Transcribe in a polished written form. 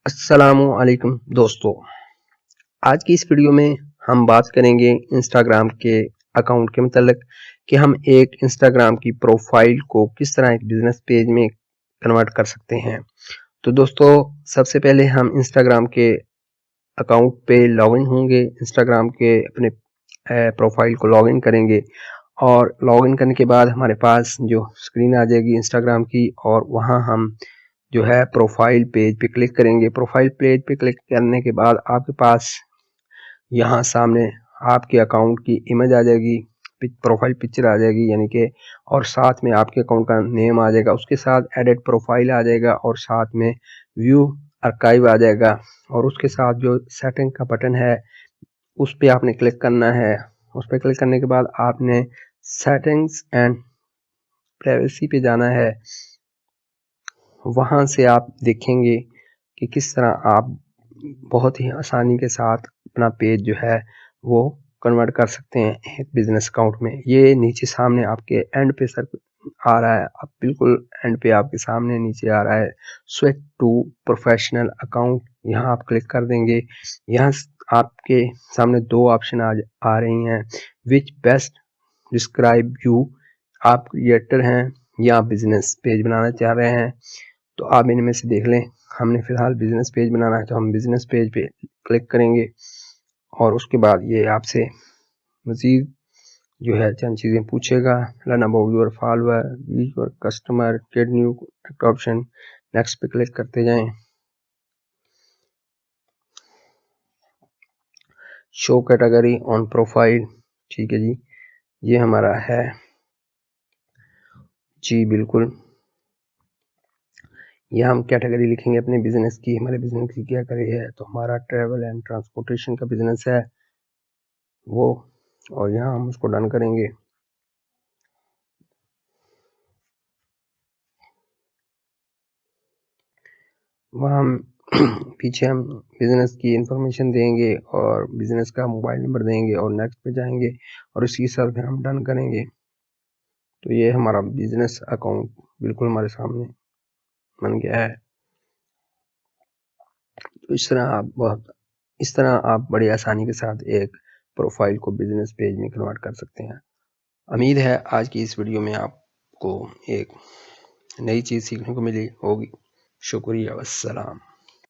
السلام علیکم دوستو، آج کی اس ویڈیو میں ہم بات کریں گے انسٹاگرام کے اکاؤنٹ کے متعلق کہ ہم ایک انسٹاگرام کی پروفائل کو کس طرح ایک بزنس پیج میں کنورٹ کر سکتے ہیں۔ تو دوستو، سب سے پہلے ہم انسٹاگرام کے اکاؤنٹ پہ لاگ ان ہوں گے، انسٹاگرام کے اپنے پروفائل کو لاگ ان کریں گے اور لاگ ان کرنے کے بعد ہمارے پاس جو اسکرین آ جائے گی انسٹاگرام کی، اور وہاں ہم جو ہے پروفائل پیج پہ کلک کریں گے۔ پروفائل پیج پہ کلک کرنے کے بعد آپ کے پاس یہاں سامنے آپ کے اکاؤنٹ کی امیج آ جائے گی، پروفائل پکچر آ جائے گی، یعنی کہ اور ساتھ میں آپ کے اکاؤنٹ کا نیم آ جائے گا، اس کے ساتھ ایڈٹ پروفائل آ جائے گا اور ساتھ میں ویو ارکائیو آ جائے گا، اور اس کے ساتھ جو سیٹنگ کا بٹن ہے اس پہ آپ نے کلک کرنا ہے۔ اس پہ کلک کرنے کے بعد آپ نے سیٹنگز اینڈ پرائیویسی پہ جانا ہے۔ وہاں سے آپ دیکھیں گے کہ کس طرح آپ بہت ہی آسانی کے ساتھ اپنا پیج جو ہے وہ کنورٹ کر سکتے ہیں ایک بزنس اکاؤنٹ میں۔ یہ نیچے سامنے آپ کے اینڈ پہ سر آ رہا ہے، اب بالکل اینڈ پہ آپ کے سامنے نیچے آ رہا ہے سوئچ ٹو پروفیشنل اکاؤنٹ، یہاں آپ کلک کر دیں گے۔ یہاں آپ کے سامنے دو آپشن آ رہی ہیں، وچ بیسٹ ڈسکرائب یو، آپ کریٹر ہیں یا بزنس پیج بنانا چاہ رہے ہیں، تو آپ ان میں سے دیکھ لیں۔ ہم نے فی الحال بزنس پیج بنانا ہے تو ہم بزنس پیج پہ کلک کریں گے، اور اس کے بعد یہ آپ سے مزید جو ہے چند چیزیں پوچھے گا، learn about your follower, your customer, get new option, next پہ کلک کرتے جائیں۔ شو کیٹیگری آن پروفائل، ٹھیک ہے جی، یہ ہمارا ہے جی بالکل۔ یہاں ہم کیٹیگری لکھیں گے اپنے بزنس کی، ہمارے بزنس کی کیا کرے ہے، تو ہمارا ٹریول اینڈ ٹرانسپورٹیشن کا بزنس ہے وہ، اور یہاں ہم اس کو ڈن کریں گے۔ وہاں ہم پیچھے ہم بزنس کی انفارمیشن دیں گے اور بزنس کا موبائل نمبر دیں گے اور نیکسٹ پہ جائیں گے، اور اسی کے ساتھ پھر ہم ڈن کریں گے۔ تو یہ ہمارا بزنس اکاؤنٹ بالکل ہمارے سامنے بن گیا ہے۔ تو اس طرح آپ بڑی آسانی کے ساتھ ایک پروفائل کو بزنس پیج میں کنورٹ کر سکتے ہیں۔ امید ہے آج کی اس ویڈیو میں آپ کو ایک نئی چیز سیکھنے کو ملی ہوگی۔ شکریہ، والسلام۔